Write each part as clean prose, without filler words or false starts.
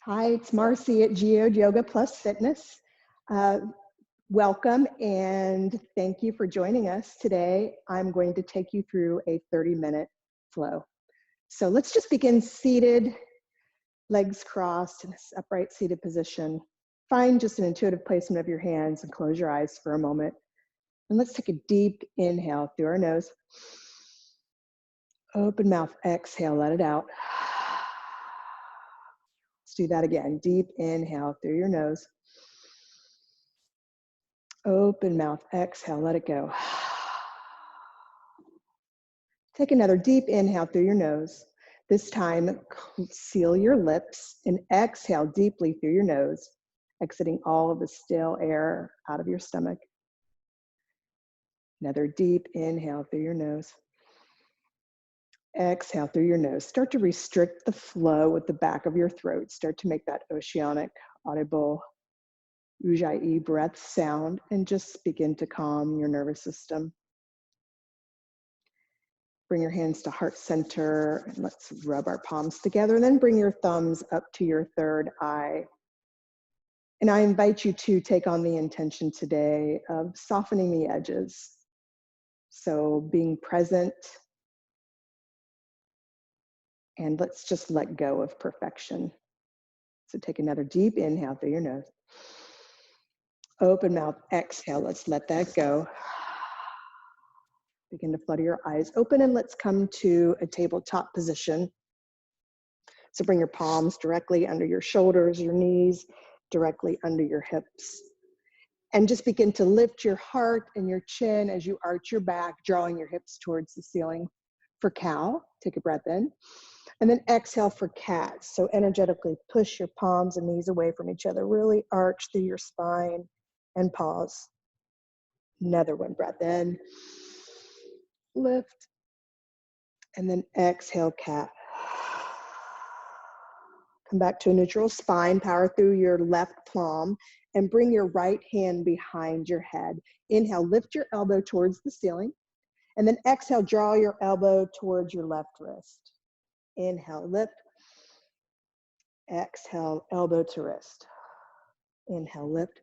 Hi, it's Marci at Geode Yoga Plus Fitness. Uh, Welcome and thank you for joining us today. I'm going to take you through a 30-minute flow. So let's just begin seated, legs crossed in this upright seated position. Find just an intuitive placement of your hands and close your eyes for a moment. And let's take a deep inhale through our nose. Open mouth, exhale, let it out. Let's do that again. Deep inhale through your nose. Open mouth, exhale, let it go. Take another deep inhale through your nose. This time, seal your lips and exhale deeply through your nose, exiting all of the stale air out of your stomach. Another deep inhale through your nose. Exhale through your nose. Start to restrict the flow with the back of your throat. Start to make that oceanic, audible Ujjayi breath sound and just begin to calm your nervous system. Bring your hands to heart center and let's rub our palms together. And then bring your thumbs up to your third eye. And I invite you to take on the intention today of softening the edges. So being present, and let's just let go of perfection. So take another deep inhale through your nose. Open mouth, exhale, let's let that go. Begin to flutter your eyes open and let's come to a tabletop position. So bring your palms directly under your shoulders, your knees directly under your hips. And just begin to lift your heart and your chin as you arch your back, drawing your hips towards the ceiling. For cow, take a breath in. And then exhale for cat. So energetically push your palms and knees away from each other. Really arch through your spine and pause. Another one, breath in. Lift. And then exhale, cat. Come back to a neutral spine, power through your left palm, and bring your right hand behind your head. Inhale, lift your elbow towards the ceiling, and then exhale, draw your elbow towards your left wrist. Inhale, lift. Exhale, elbow to wrist. Inhale, lift.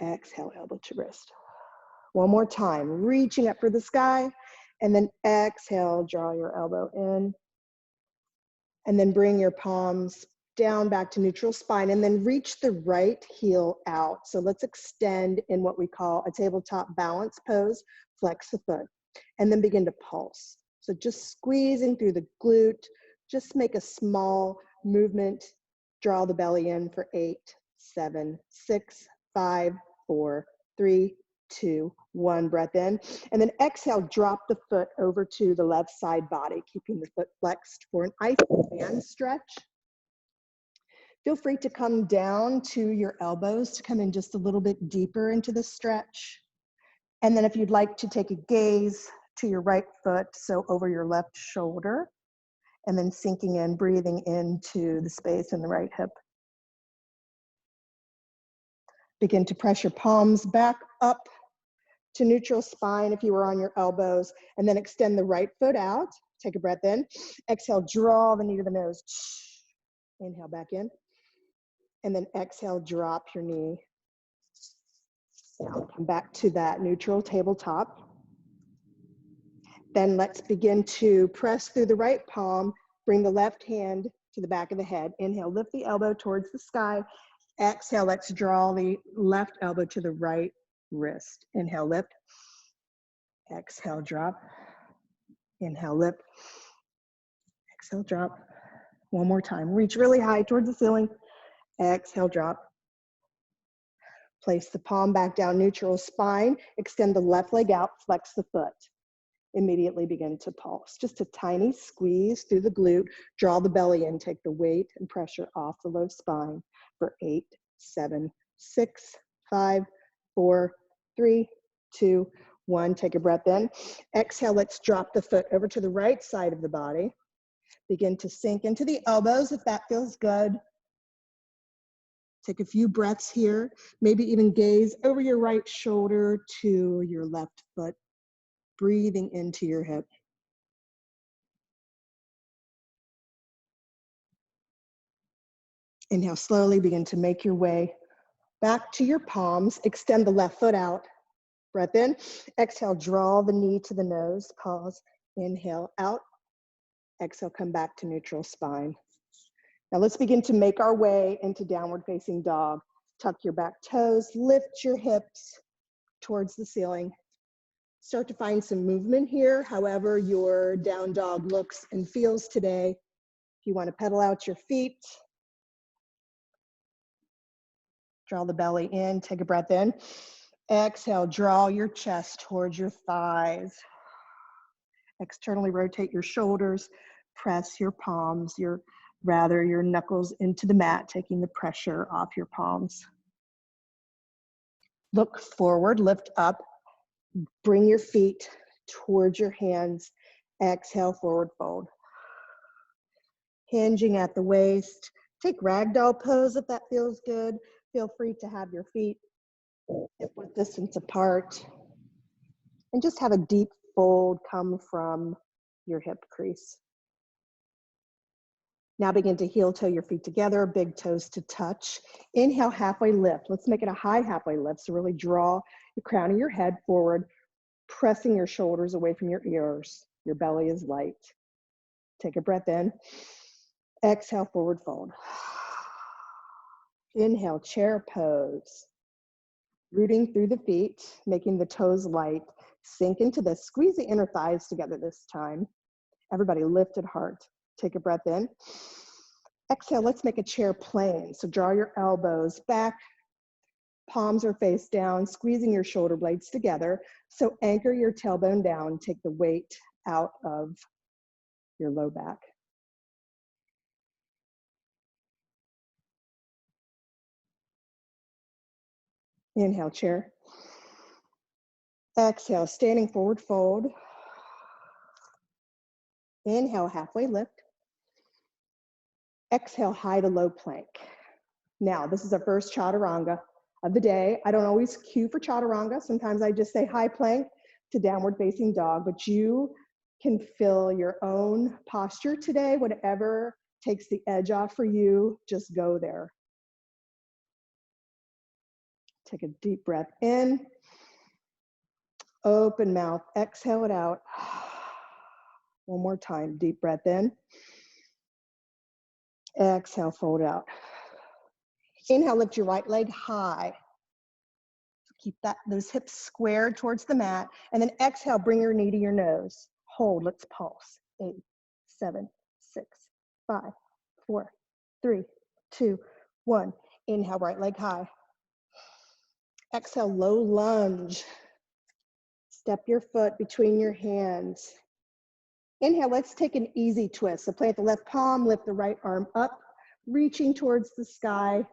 Exhale, elbow to wrist. One more time, reaching up for the sky, and then exhale, draw your elbow in. And then bring your palms down back to neutral spine and then reach the right heel out. So let's extend in what we call a tabletop balance pose, flex the foot, and then begin to pulse. So just squeezing through the glute, just make a small movement, draw the belly in for 8, 7, 6, 5, 4, 3, 2, 1, breath in. And then exhale, drop the foot over to the left side body, keeping the foot flexed for an ice band stretch. Feel free to come down to your elbows to come in just a little bit deeper into the stretch. And then if you'd like to take a gaze to your right foot, so over your left shoulder, and then sinking in, breathing into the space in the right hip. Begin to press your palms back up to neutral spine if you were on your elbows, and then extend the right foot out. Take a breath in. Exhale, draw the knee to the nose. Inhale back in. And then exhale, drop your knee down. Come back to that neutral tabletop. Then let's begin to press through the right palm. Bring the left hand to the back of the head. Inhale, lift the elbow towards the sky. Exhale, let's draw the left elbow to the right wrist. Inhale, lift. Exhale, drop. Inhale, lift. Exhale, drop. One more time. Reach really high towards the ceiling. Exhale, drop. Place the palm back down, neutral spine. Extend the left leg out, flex the foot. Immediately begin to pulse. Just a tiny squeeze through the glute. Draw the belly in. Take the weight and pressure off the low spine for 8, 7, 6, 5, 4, 3, 2, 1. Take a breath in. Exhale, let's drop the foot over to the right side of the body. Begin to sink into the elbows if that feels good. Take a few breaths here. Maybe even gaze over your right shoulder to your left foot. Breathing into your hip. Inhale, slowly begin to make your way back to your palms. Extend the left foot out. Breath in. Exhale, draw the knee to the nose. Pause. Inhale, out. Exhale, come back to neutral spine. Now let's begin to make our way into downward facing dog. Tuck your back toes, lift your hips towards the ceiling. Start to find some movement here, however your down dog looks and feels today. If you want to pedal out your feet, draw the belly in, take a breath in. Exhale, draw your chest towards your thighs. Externally rotate your shoulders, press your palms, your knuckles into the mat, taking the pressure off your palms. Look forward, lift up, bring your feet towards your hands. Exhale, forward fold. Hinging at the waist. Take ragdoll pose if that feels good. Feel free to have your feet hip-width distance apart. And just have a deep fold come from your hip crease. Now begin to heel toe your feet together, big toes to touch. Inhale, halfway lift. Let's make it a high halfway lift. So really draw the crown of your head forward, pressing your shoulders away from your ears. Your belly is light. Take a breath in. Exhale, forward fold. Inhale, chair pose. Rooting through the feet, making the toes light. Sink into this. Squeeze the inner thighs together this time. Everybody lift at heart. Take a breath in. Exhale, let's make a chair plane. So draw your elbows back. Palms are face down, squeezing your shoulder blades together. So anchor your tailbone down. Take the weight out of your low back. Inhale, chair. Exhale, standing forward fold. Inhale, halfway lift. Exhale, high to low plank. Now, this is our first chaturanga of the day. I don't always cue for chaturanga. Sometimes I just say high plank to downward facing dog, but you can fill your own posture today. Whatever takes the edge off for you, just go there. Take a deep breath in. Open mouth, exhale it out. One more time, deep breath in. Exhale, fold out. Inhale, lift your right leg high. Keep those hips squared towards the mat. And then exhale, bring your knee to your nose. Hold, let's pulse. 8, 7, 6, 5, 4, 3, 2, 1. Inhale, right leg high. Exhale, low lunge. Step your foot between your hands. Inhale, let's take an easy twist. So plant the left palm, lift the right arm up, reaching towards the sky,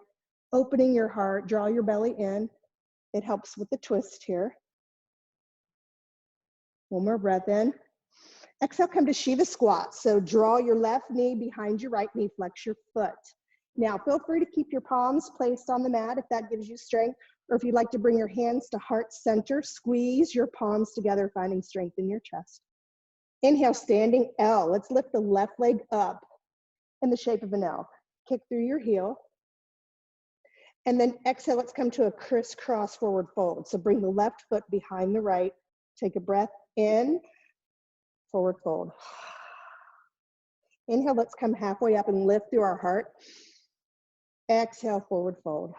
opening your heart, draw your belly in. It helps with the twist here. One more breath in. Exhale, come to Shiva squat. So draw your left knee behind your right knee, flex your foot. Now, feel free to keep your palms placed on the mat if that gives you strength, or if you'd like to bring your hands to heart center, squeeze your palms together, finding strength in your chest. Inhale, standing L. Let's lift the left leg up in the shape of an L. Kick through your heel. And then exhale, let's come to a crisscross forward fold. So bring the left foot behind the right. Take a breath in, forward fold. Inhale, let's come halfway up and lift through our heart. Exhale, forward fold.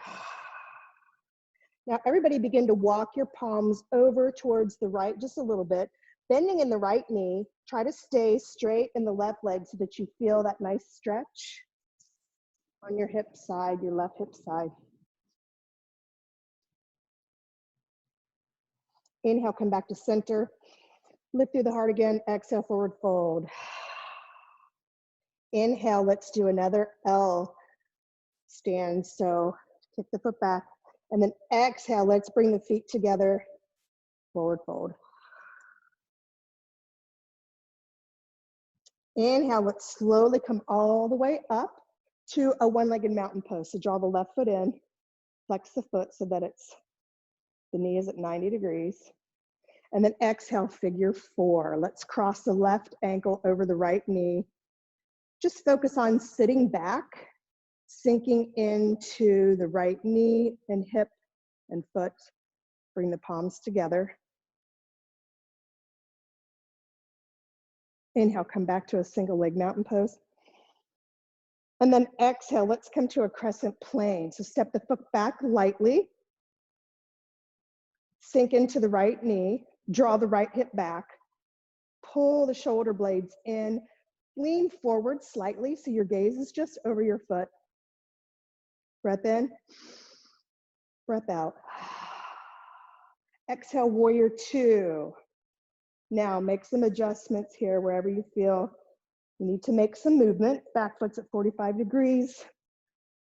Now everybody begin to walk your palms over towards the right just a little bit. Bending in the right knee, try to stay straight in the left leg so that you feel that nice stretch on your hip side, your left hip side. Inhale, come back to center. Lift through the heart again. Exhale, forward fold. Inhale, let's do another L stand. So kick the foot back. And then exhale, let's bring the feet together. Forward fold. Inhale, let's slowly come all the way up to a one-legged mountain pose. So draw the left foot in, flex the foot so that the knee is at 90 degrees. And then exhale, figure 4. Let's cross the left ankle over the right knee. Just focus on sitting back, Sinking into the right knee and hip and foot. Bring the palms together. Inhale, come back to a single leg mountain pose. And then exhale, let's come to a crescent plane. So step the foot back lightly. Sink into the right knee. Draw the right hip back. Pull the shoulder blades in. Lean forward slightly so your gaze is just over your foot. Breath in. Breath out. Exhale, warrior two. Now make some adjustments here wherever you feel you need to make some movement. Back foot's at 45 degrees.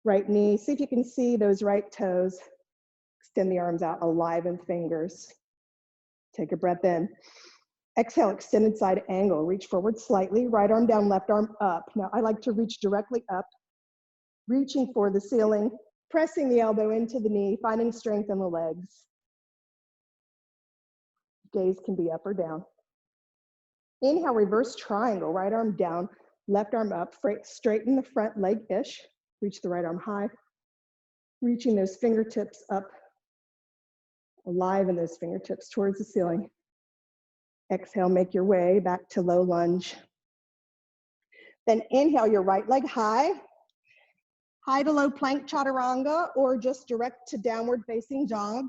Right knee, see if you can see those right toes. Extend the arms out, aliven fingers. Take a breath in. Exhale, extended side angle. Reach forward slightly, right arm down, left arm up. Now I like to reach directly up, reaching for the ceiling, pressing the elbow into the knee, finding strength in the legs. Gaze can be up or down. Inhale, reverse triangle, right arm down, left arm up, straighten the front leg-ish, reach the right arm high, reaching those fingertips up, alive in those fingertips towards the ceiling. Exhale, make your way back to low lunge. Then inhale your right leg high, high to low plank chaturanga, or just direct to downward facing dog.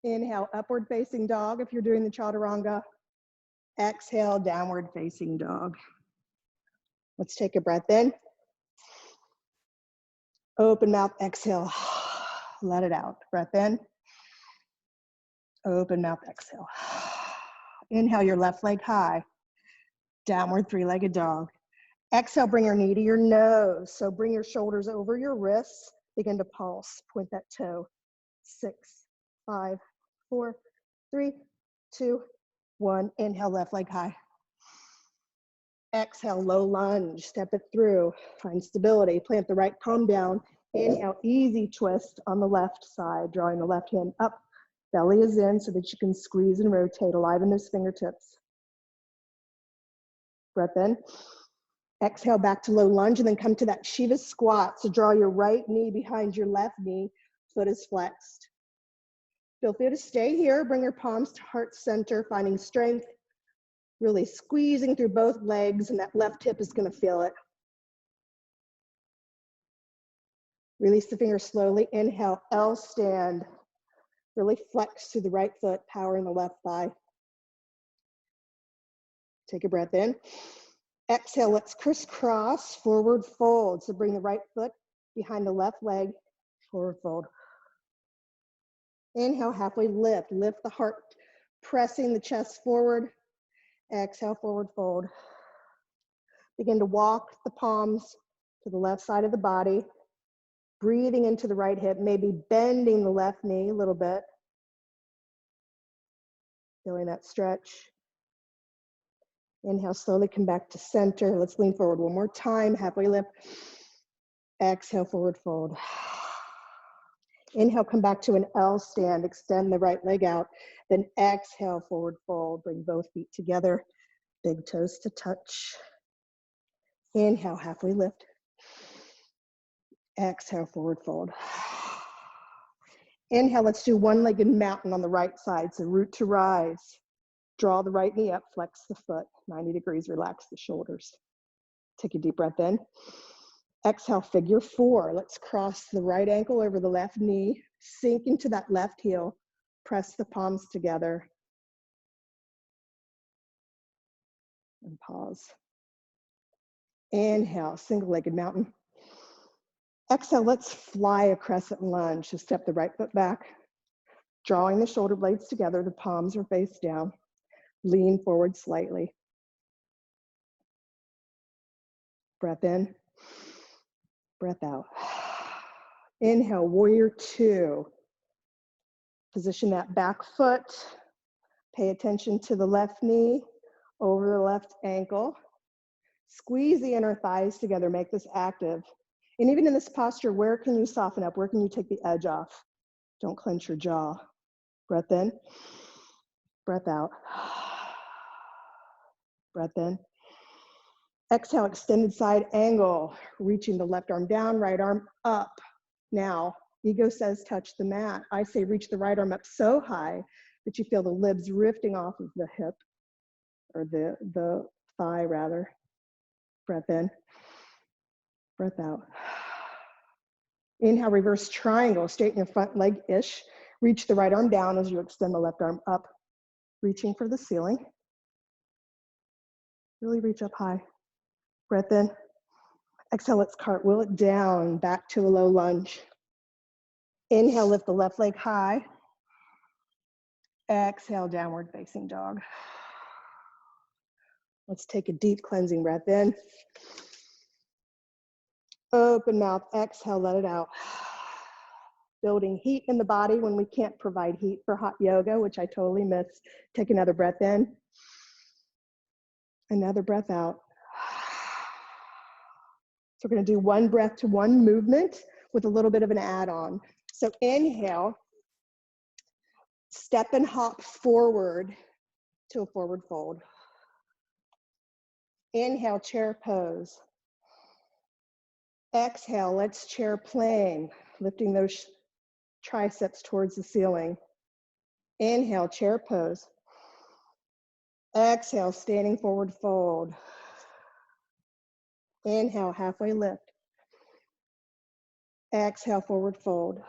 Inhale, upward facing dog if you're doing the chaturanga. Exhale, downward facing dog. Let's take a breath in. Open mouth, exhale. Let it out. Breath in. Open mouth, exhale. Inhale your left leg high. Downward three-legged dog. Exhale, bring your knee to your nose. So bring your shoulders over your wrists. Begin to pulse. Point that toe. 6, 5, 4, 3, 2, 1. Inhale, left leg high. Exhale, low lunge. Step it through. Find stability. Plant the right palm down. Inhale, easy twist on the left side. Drawing the left hand up. Belly is in so that you can squeeze and rotate, alive in those fingertips. Breath in. Exhale, back to low lunge, and then come to that Shiva squat. So draw your right knee behind your left knee. Foot is flexed. Feel free to stay here. Bring your palms to heart center, finding strength. Really squeezing through both legs, and that left hip is going to feel it. Release the fingers slowly. Inhale, L stand. Really flex through the right foot, power in the left thigh. Take a breath in. Exhale, let's crisscross, forward fold. So bring the right foot behind the left leg, forward fold. Inhale, halfway lift. Lift the heart, pressing the chest forward. Exhale, forward fold. Begin to walk the palms to the left side of the body. Breathing into the right hip, maybe bending the left knee a little bit. Feeling that stretch. Inhale, slowly come back to center. Let's lean forward one more time, halfway lift. Exhale, forward fold. Inhale, come back to an L stand. Extend the right leg out. Then exhale, forward fold. Bring both feet together. Big toes to touch. Inhale, halfway lift. Exhale, forward fold. Inhale, let's do one-legged mountain on the right side. So root to rise. Draw the right knee up, flex the foot, 90 degrees, relax the shoulders. Take a deep breath in. Exhale, figure four. Let's cross the right ankle over the left knee, sink into that left heel, press the palms together, and pause. Inhale, single-legged mountain. Exhale, let's fly a crescent lunge. So step the right foot back, drawing the shoulder blades together, the palms are face down. Lean forward slightly. Breath in, breath out. Inhale, warrior two. Position that back foot. Pay attention to the left knee, over the left ankle. Squeeze the inner thighs together, make this active. And even in this posture, where can you soften up? Where can you take the edge off? Don't clench your jaw. Breath in, breath out. Breath in, Exhale, extended side angle, reaching the left arm down, right arm up. Now, ego says touch the mat. I say reach the right arm up so high that you feel the ribs rifting off of the hip, or the thigh rather. Breath in, breath out. Inhale, reverse triangle, straighten your front leg-ish. Reach the right arm down as you extend the left arm up, reaching for the ceiling. Really reach up high. Breath in. Exhale, let's cartwheel it down, back to a low lunge. Inhale, lift the left leg high. Exhale, downward facing dog. Let's take a deep cleansing breath in. Open mouth, exhale, let it out. Building heat in the body when we can't provide heat for hot yoga, which I totally miss. Take another breath in. Another breath out. So we're going to do one breath to one movement with a little bit of an add-on. So inhale, step and hop forward to a forward fold. Inhale, chair pose. Exhale, let's chair plane, lifting those triceps towards the ceiling. Inhale, chair pose. Exhale, standing forward fold. Inhale, halfway lift. Exhale, forward fold.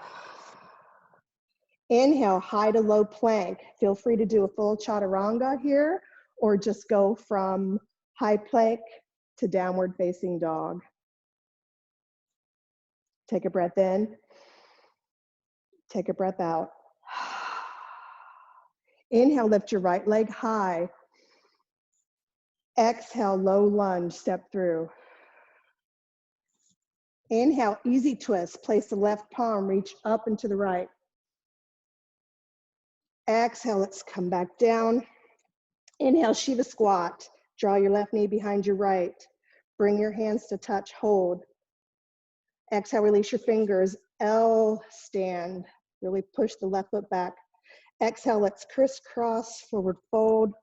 Inhale, high to low plank. Feel free to do a full chaturanga here, or just go from high plank to downward facing dog. Take a breath in. Take a breath out. Inhale, lift your right leg high. Exhale, low lunge, step through. Inhale, easy twist. Place the left palm, reach up and to the right. Exhale, let's come back down. Inhale, Shiva squat. Draw your left knee behind your right. Bring your hands to touch, hold. Exhale, release your fingers. L stand. Really push the left foot back. Exhale, let's crisscross, forward fold.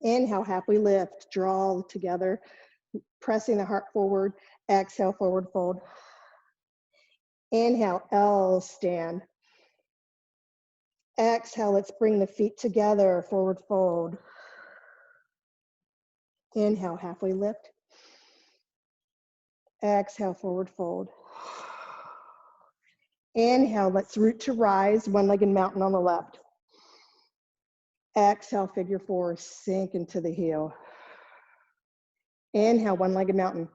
Inhale, halfway lift, draw together, pressing the heart forward. Exhale, forward fold. Inhale, L stand. Exhale, let's bring the feet together, forward fold. Inhale, halfway lift. Exhale, forward fold. Inhale, let's root to rise, one-legged mountain on the left. Exhale, figure four, sink into the heel. Inhale, one-legged mountain.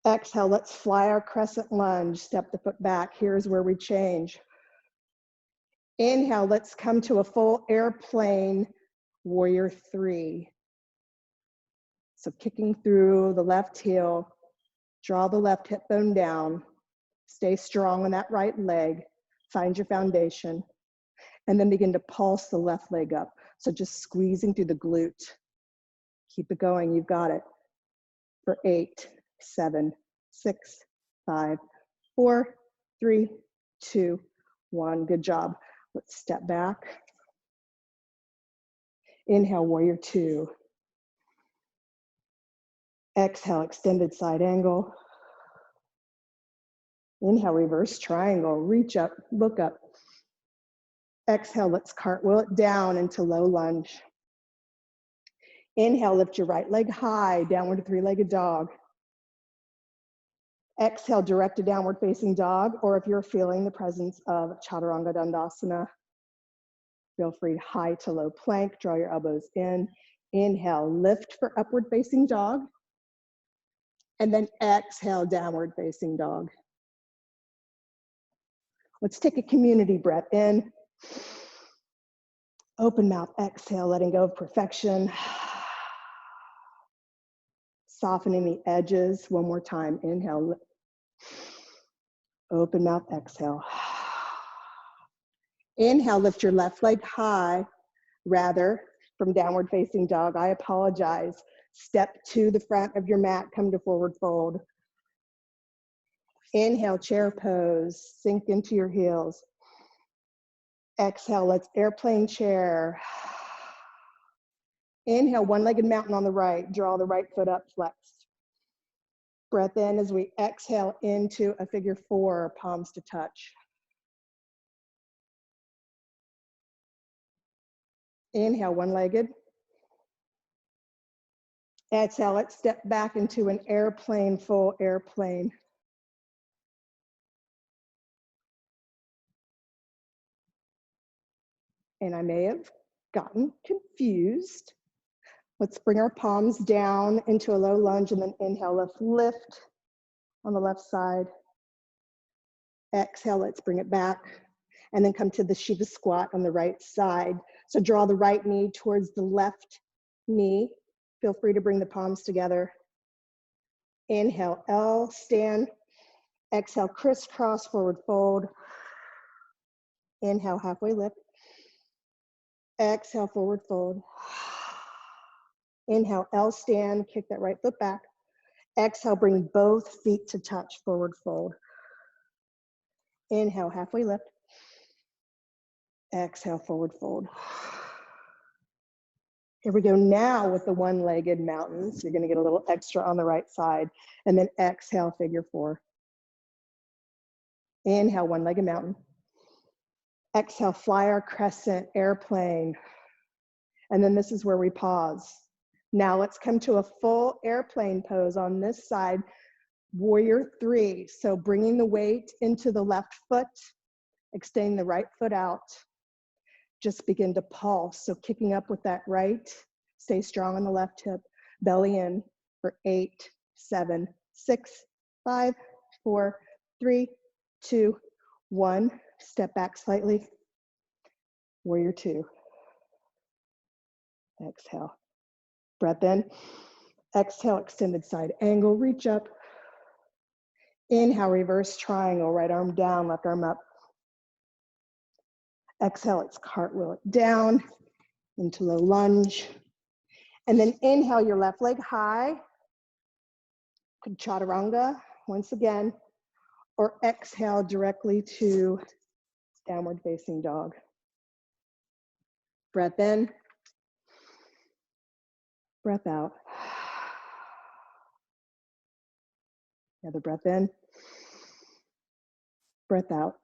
Exhale, let's fly our crescent lunge, step the foot back. Here's where we change. Inhale, let's come to a full airplane, warrior three. So kicking through the left heel, draw the left hip bone down, stay strong on that right leg, find your foundation, and then begin to pulse the left leg up. So just squeezing through the glute. Keep it going, you've got it. For 8, 7, 6, 5, 4, 3, 2, 1. Good job. Let's step back. Inhale, warrior two. Exhale, extended side angle. Inhale, reverse triangle. Reach up, look up. Exhale, let's cartwheel it down into low lunge. Inhale, lift your right leg high, downward three-legged dog. Exhale, direct to downward facing dog, or if you're feeling the presence of Chaturanga Dandasana, feel free high to low plank, draw your elbows in. Inhale, lift for upward facing dog. And then exhale, downward facing dog. Let's take a community breath in. Open mouth, exhale, letting go of perfection. Softening the edges one more time. Inhale. Open mouth, exhale. Inhale, lift your left leg high, rather, from downward facing dog. I apologize. Step to the front of your mat, come to forward fold. Inhale, chair pose, sink into your heels. Exhale, let's airplane chair. Inhale, one-legged mountain on the right. Draw the right foot up, flexed. Breath in as we exhale into a figure four, palms to touch. Inhale, one-legged. Exhale, let's step back into an airplane, full airplane. And I may have gotten confused. Let's bring our palms down into a low lunge and then inhale, lift on the left side. Exhale, let's bring it back. And then come to the Shiva squat on the right side. So draw the right knee towards the left knee. Feel free to bring the palms together. Inhale, L, stand. Exhale, crisscross, forward fold. Inhale, halfway lift. Exhale, forward fold. Inhale, L, stand. Kick that right foot back. Exhale, bring both feet to touch, forward fold. Inhale, halfway lift. Exhale, forward fold. Here we go now with the one-legged mountains. You're gonna get a little extra on the right side. And then exhale, figure four. Inhale, one-legged mountain. Exhale, flyer, crescent, airplane. And then this is where we pause. Now let's come to a full airplane pose on this side, warrior three. So bringing the weight into the left foot, extending the right foot out. Just begin to pulse. So kicking up with that right, stay strong on the left hip, belly in for 8, 7, 6, 5, 4, 3, 2, 1. Step back slightly. Warrior two. Exhale. Breath in. Exhale, extended side angle, reach up. Inhale, reverse triangle, right arm down, left arm up. Exhale, let's cartwheel it down into low lunge. And then inhale your left leg high. Chaturanga, once again. Or exhale directly to downward facing dog. Breath in. Breath out. Another breath in. Breath out.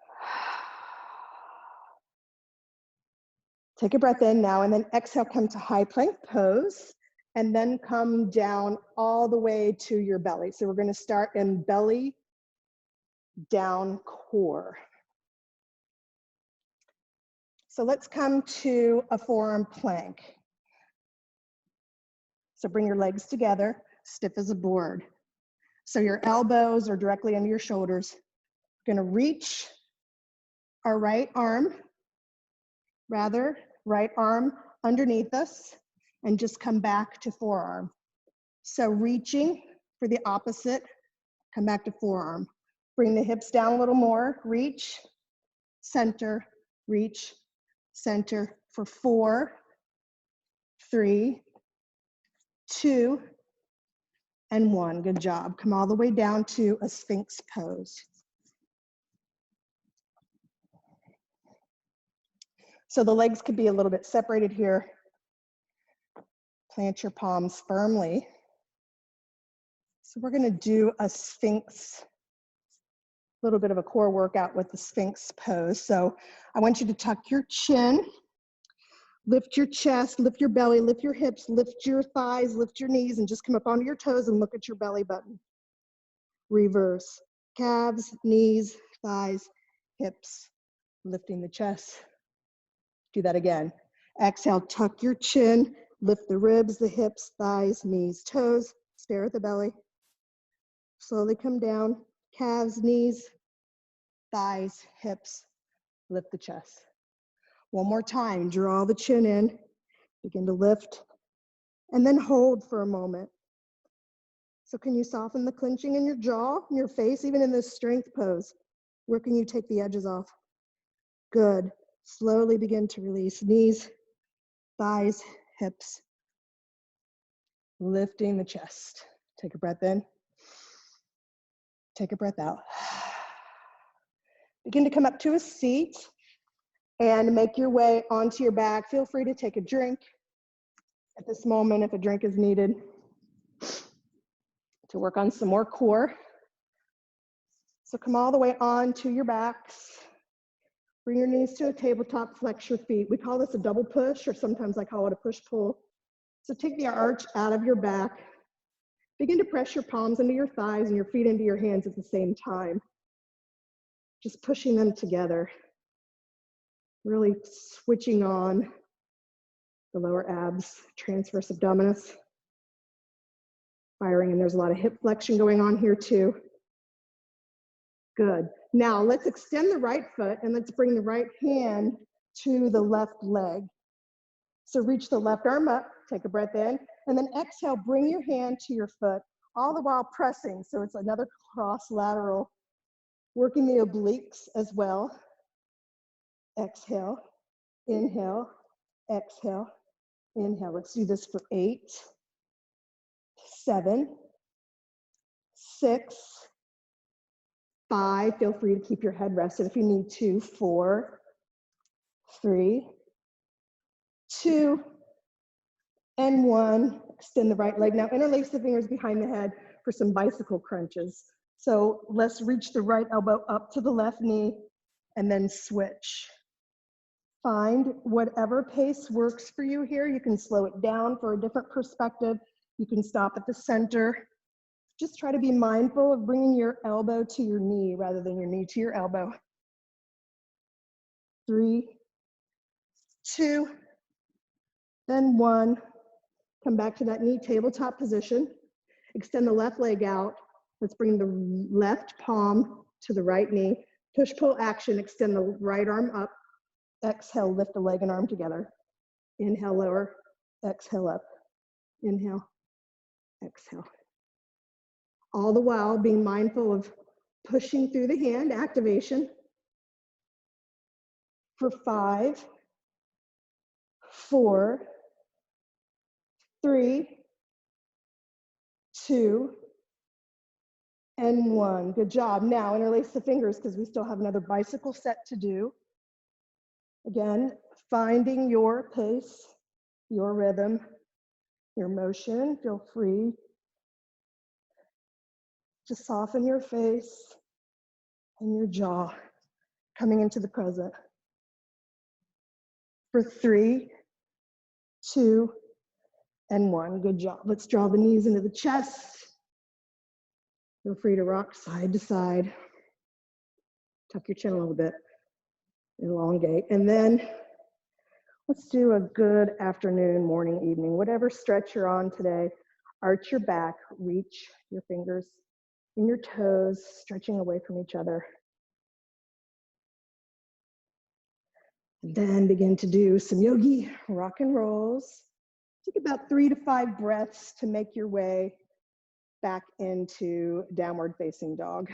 Take a breath in now and then exhale, come to high plank pose and then come down all the way to your belly. So we're going to start in belly down core. So let's come to a forearm plank. So bring your legs together, stiff as a board. So your elbows are directly under your shoulders. We're going to reach our right arm underneath us and just come back to forearm. So reaching for the opposite, come back to forearm. Bring the hips down a little more, reach, center, reach, center for 4, 3, 2, and 1. Good job. Come all the way down to a Sphinx pose. So the legs could be a little bit separated here. Plant your palms firmly. So we're going to do a Sphinx, a little bit of a core workout with the Sphinx pose. So I want you to tuck your chin, lift your chest, lift your belly, lift your hips, lift your thighs, lift your knees, and just come up onto your toes and look at your belly button. Reverse. Calves, knees, thighs, hips, lifting the chest. Do that again. Exhale, tuck your chin, lift the ribs, the hips, thighs, knees, toes, stare at the belly. Slowly come down, calves, knees, thighs, hips, lift the chest. One more time, draw the chin in, begin to lift, and then hold for a moment. So can you soften the clenching in your jaw, in your face, even in this strength pose? Where can you take the edges off? Good. Slowly begin to release knees, thighs, hips, lifting the chest. Take a breath in. Take a breath out. Begin to come up to a seat and make your way onto your back. Feel free to take a drink At this moment, if a drink is needed, to work on some more core. So come all the way on to your backs. Bring your knees to a tabletop, flex your feet. We call this a double push, or sometimes I call it a push-pull. So take the arch out of your back. Begin to press your palms into your thighs and your feet into your hands at the same time. Just pushing them together. Really switching on the lower abs, transverse abdominis. Firing, and there's a lot of hip flexion going on here too. Good. Now let's extend the right foot and let's bring the right hand to the left leg. So reach the left arm up, take a breath in, and then exhale, bring your hand to your foot, all the while pressing. So it's another cross lateral, working the obliques as well. Exhale, inhale, exhale, inhale. Let's do this for 8, 7, 6, 5, feel free to keep your head rested if you need to. 4, 3, 2, and 1. Extend the right leg. Now interlace the fingers behind the head for some bicycle crunches. So let's reach the right elbow up to the left knee and then switch. Find whatever pace works for you here. You can slow it down for a different perspective. You can stop at the center. Just try to be mindful of bringing your elbow to your knee rather than your knee to your elbow. 3, 2, then 1. Come back to that knee tabletop position. Extend the left leg out. Let's bring the left palm to the right knee. Push-pull action, extend the right arm up. Exhale, lift the leg and arm together. Inhale, lower. Exhale, up. Inhale, exhale. All the while being mindful of pushing through the hand, activation. For 5, 4, 3, 2, and 1. Good job. Now interlace the fingers because we still have another bicycle set to do. Again, finding your pace, your rhythm, your motion. Feel free to soften your face and your jaw, coming into the present. For 3, 2, and 1. Good job. Let's draw the knees into the chest. Feel free to rock side to side. Tuck your chin a little bit. Elongate. And then let's do a good afternoon, morning, evening, whatever stretch you're on today. Arch your back, reach your fingers in your toes, stretching away from each other. And then begin to do some yogi rock and rolls. Take about 3 to 5 breaths to make your way back into downward facing dog.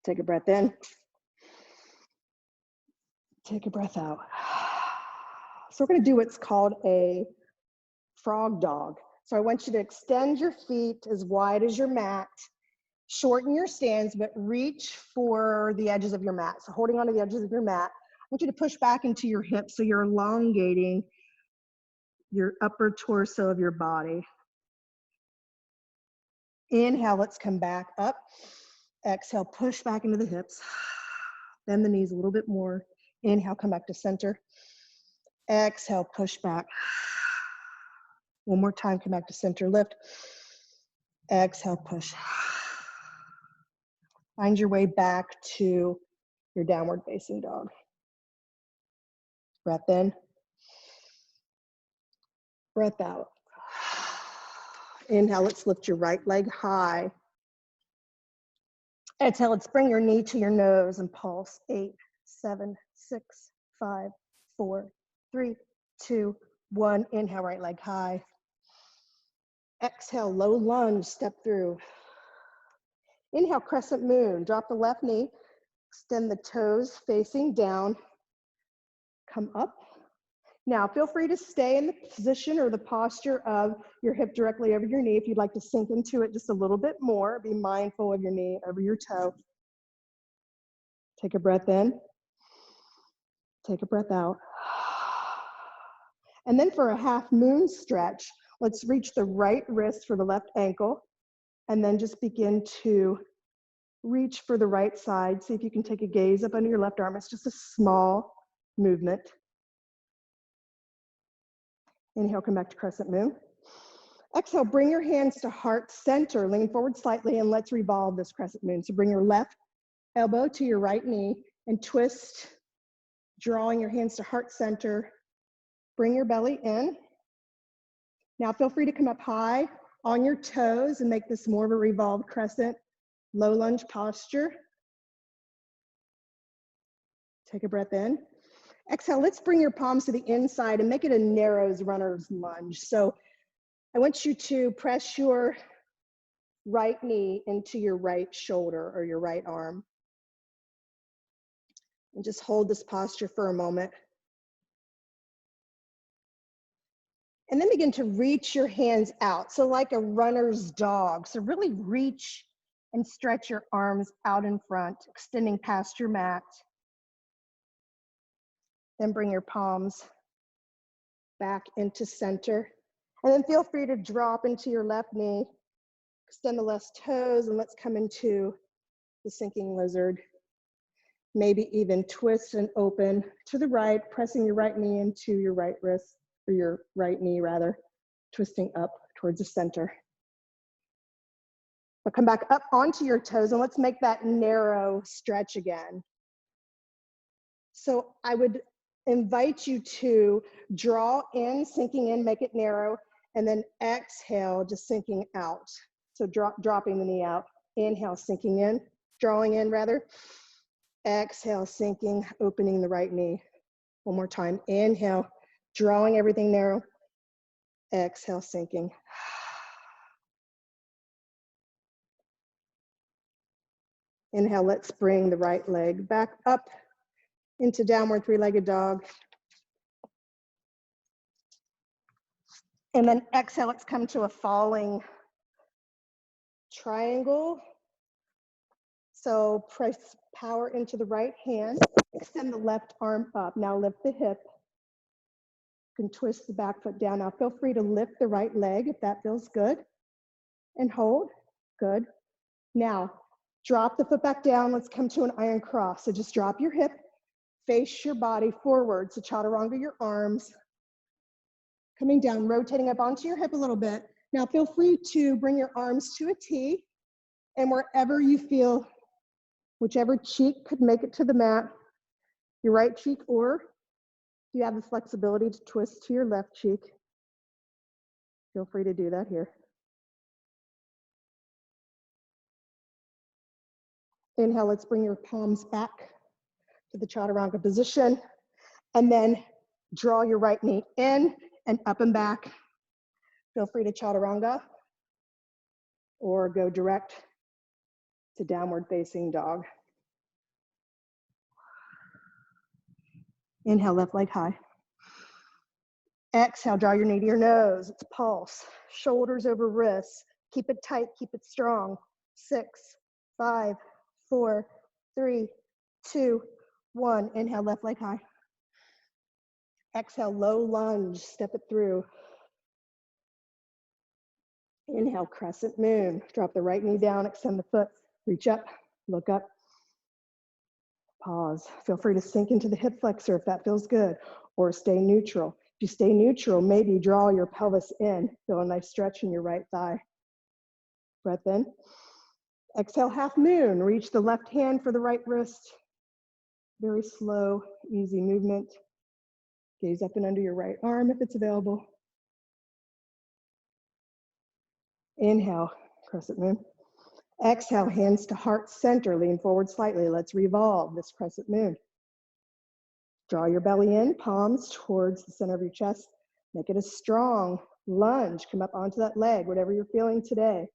Take a breath in. Take a breath out. So we're going to do what's called a frog dog. So I want you to extend your feet as wide as your mat, shorten your stance, but reach for the edges of your mat. So holding onto the edges of your mat, I want you to push back into your hips so you're elongating your upper torso of your body. Inhale, let's come back up. Exhale, push back into the hips. Bend the knees a little bit more. Inhale, come back to center. Exhale, push back. One more time, come back to center, lift. Exhale, push. Find your way back to your downward facing dog. Breath in. Breath out. Inhale, let's lift your right leg high. Exhale, let's bring your knee to your nose and pulse. 8, 7, 6, 5, 4, 3, 2, 1. Inhale, right leg high. Exhale, low lunge, step through. Inhale, crescent moon. Drop the left knee. Extend the toes facing down. Come up. Now, feel free to stay in the position or the posture of your hip directly over your knee. If you'd like to sink into it just a little bit more, be mindful of your knee over your toe. Take a breath in. Take a breath out. And then for a half moon stretch, let's reach the right wrist for the left ankle, and then just begin to reach for the right side. See if you can take a gaze up under your left arm. It's just a small movement. Inhale, come back to crescent moon. Exhale, bring your hands to heart center. Lean forward slightly, and let's revolve this crescent moon. So bring your left elbow to your right knee and twist, drawing your hands to heart center. Bring your belly in. Now feel free to come up high on your toes and make this more of a revolved crescent, low lunge posture. Take a breath in. Exhale, let's bring your palms to the inside and make it a narrow runner's lunge. So I want you to press your right knee into your right shoulder or your right arm. And just hold this posture for a moment. And then begin to reach your hands out. So like a runner's dog. So really reach and stretch your arms out in front, extending past your mat. Then bring your palms back into center. And then feel free to drop into your left knee, extend the left toes, and let's come into the sinking lizard. Maybe even twist and open to the right, pressing your right knee into your right wrist, or your right knee rather, twisting up towards the center. But come back up onto your toes and let's make that narrow stretch again. So I would invite you to draw in, sinking in, make it narrow, and then exhale, just sinking out. So dropping the knee out. Inhale, sinking in, drawing in rather. Exhale, sinking, opening the right knee. One more time. Inhale, drawing everything narrow. Exhale, sinking. Inhale, let's bring the right leg back up into downward three-legged dog. And then exhale, let's come to a falling triangle. So press power into the right hand, extend the left arm up. Now lift the hip. You can twist the back foot down. Now feel free to lift the right leg if that feels good. And hold, good. Now, drop the foot back down. Let's come to an iron cross. So just drop your hip, face your body forward. So chaturanga your arms. Coming down, rotating up onto your hip a little bit. Now feel free to bring your arms to a T, and wherever you feel, whichever cheek could make it to the mat, your right cheek, or you have the flexibility to twist to your left cheek, feel free to do that here. Inhale, let's bring your palms back to the chaturanga position, and then draw your right knee in and up and back. Feel free to chaturanga or go direct to downward facing dog. Inhale, left leg high. Exhale, draw your knee to your nose. It's pulse, shoulders over wrists. Keep it tight, keep it strong. 6, 5, 4, 3, 2, 1. Inhale, left leg high. Exhale, low lunge, step it through. Inhale, crescent moon. Drop the right knee down, extend the foot, reach up, look up. Pause. Feel free to sink into the hip flexor if that feels good, or stay neutral. If you stay neutral, maybe draw your pelvis in. Feel a nice stretch in your right thigh. Breath in. Exhale, half moon. Reach the left hand for the right wrist. Very slow, easy movement. Gaze up and under your right arm if it's available. Inhale, crescent moon. Exhale, hands to heart center. Lean forward slightly. Let's revolve this crescent moon. Draw your belly in, palms towards the center of your chest. Make it a strong lunge. Come up onto that leg, whatever you're feeling today.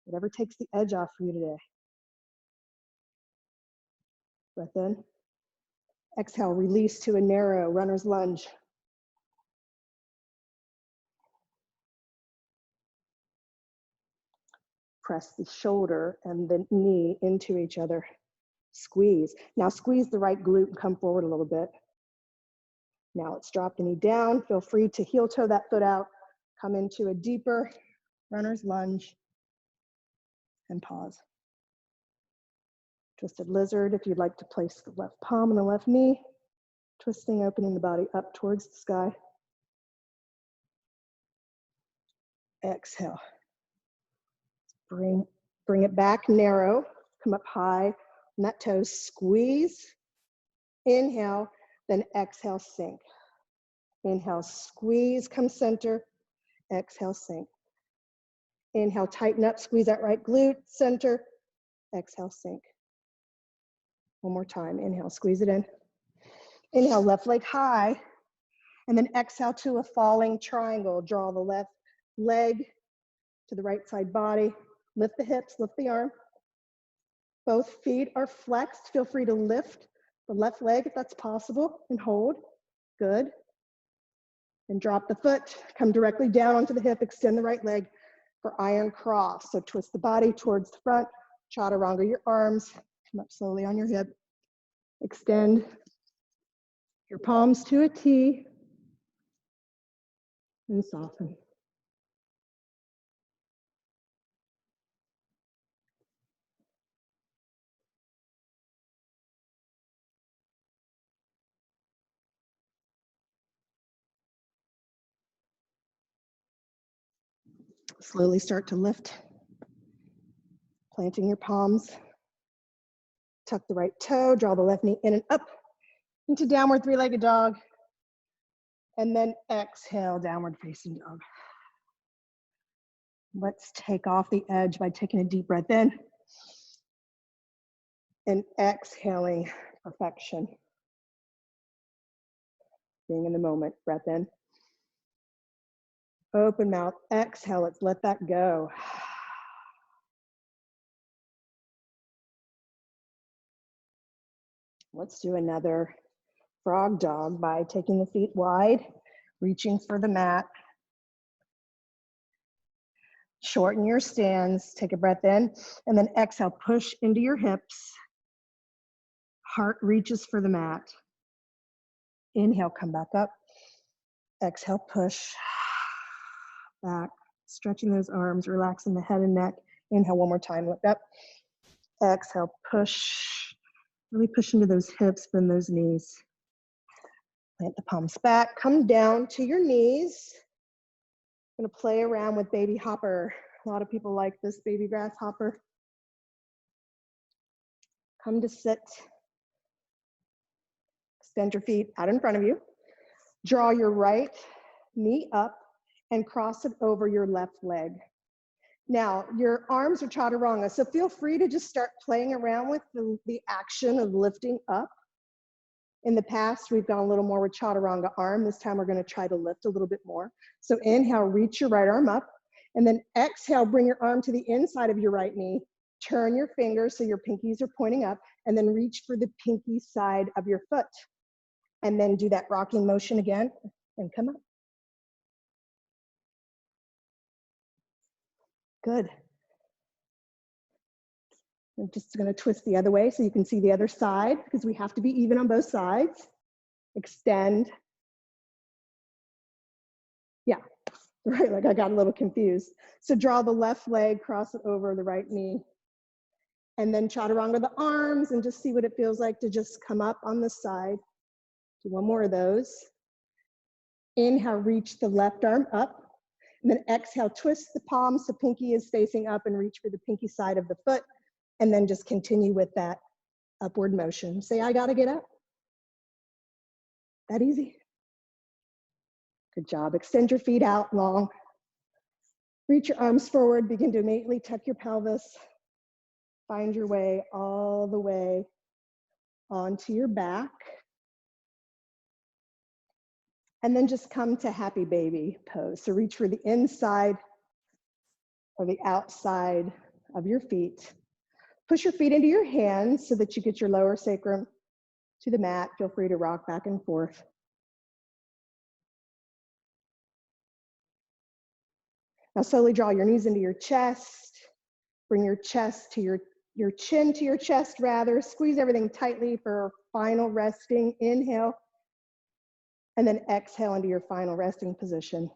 Whatever takes the edge off for you today. Breath in. Exhale, release to a narrow runner's lunge. Press the shoulder and the knee into each other. squeeze. Now squeeze the right glute and come forward a little bit. Now let's drop the knee down. Feel free to heel toe that foot out. Come into a deeper runner's lunge and pause. Twisted lizard, if you'd like to place the left palm on the left knee, twisting, opening the body up towards the sky. Exhale. Bring it back, narrow, come up high, on that toe, squeeze. Inhale, then exhale, sink. Inhale, squeeze, come center. Exhale, sink. Inhale, tighten up, squeeze that right glute, center. Exhale, sink. One more time. Inhale, squeeze it in. Inhale, left leg high. And then exhale to a falling triangle. Draw the left leg to the right side body. Lift the hips, lift the arm. Both feet are flexed. Feel free to lift the left leg if that's possible and hold. Good. And drop the foot. Come directly down onto the hip. Extend the right leg for iron cross. So twist the body towards the front. Chaturanga your arms. Come up slowly on your hip. Extend your palms to a T. And soften. Slowly start to lift. Planting your palms. Tuck the right toe, draw the left knee in and up into downward three-legged dog. And then exhale, downward facing dog. Let's take off the edge by taking a deep breath in. And exhaling, perfection. Being in the moment, breath in. Open mouth, exhale, let's let that go. Let's do another frog dog by taking the feet wide, reaching for the mat. Shorten your stance, take a breath in, and then exhale, push into your hips. Heart reaches for the mat. Inhale, come back up. Exhale, push back, stretching those arms, relaxing the head and neck. Inhale, one more time, look up. Exhale, push. Really push into those hips, bend those knees. Plant the palms back, come down to your knees. I'm gonna play around with baby hopper. A lot of people like this baby grasshopper. Come to sit. Extend your feet out in front of you. Draw your right knee up and cross it over your left leg. Now, your arms are chaturanga, so feel free to just start playing around with the action of lifting up. In the past, we've gone a little more with chaturanga arm. This time we're gonna try to lift a little bit more. So inhale, reach your right arm up, and then exhale, bring your arm to the inside of your right knee. Turn your fingers so your pinkies are pointing up, and then reach for the pinky side of your foot. And then do that rocking motion again, and come up. Good. I'm just gonna twist the other way so you can see the other side, because we have to be even on both sides. Extend. Yeah, right, like I got a little confused. So draw the left leg, cross it over the right knee. And then chaturanga the arms and just see what it feels like to just come up on the side. Do one more of those. Inhale, reach the left arm up. And then exhale, twist the palms so pinky is facing up and reach for the pinky side of the foot. And then just continue with that upward motion. Say, I gotta get up. That easy. Good job. Extend your feet out long. Reach your arms forward. Begin to immediately tuck your pelvis. Find your way all the way onto your back. And then just come to happy baby pose. So reach for the inside or the outside of your feet. Push your feet into your hands so that you get your lower sacrum to the mat. Feel free to rock back and forth. Now slowly draw your knees into your chest. Bring your chest to your your chin to your chest rather. Squeeze everything tightly for final resting. Inhale. And then exhale into your final resting position.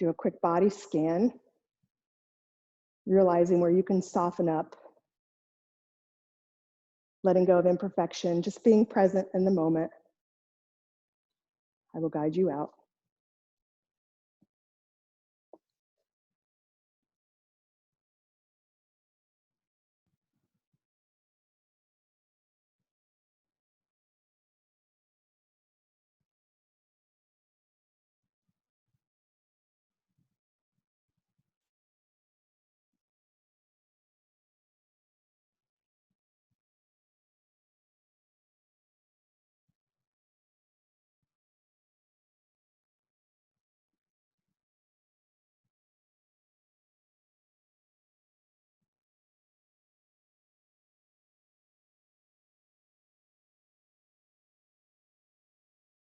Do a quick body scan, realizing where you can soften up, letting go of imperfection, just being present in the moment. I will guide you out.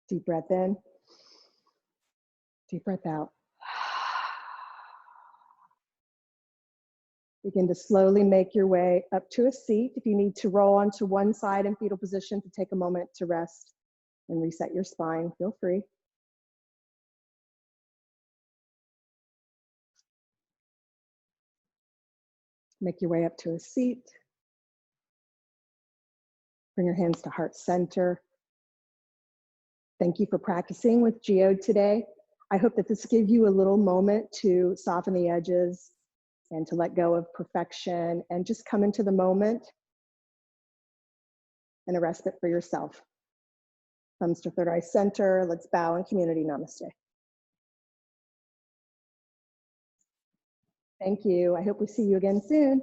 Deep breath in, deep breath out. Begin to slowly make your way up to a seat. If you need to roll onto one side in fetal position to take a moment to rest and reset your spine, feel free. Make your way up to a seat. Bring your hands to heart center. Thank you for practicing with Geode today. I hope that this gives you a little moment to soften the edges and to let go of perfection and just come into the moment and a respite for yourself. Thumbs to third eye center. Let's bow in community. Namaste. Thank you. I hope we see you again soon.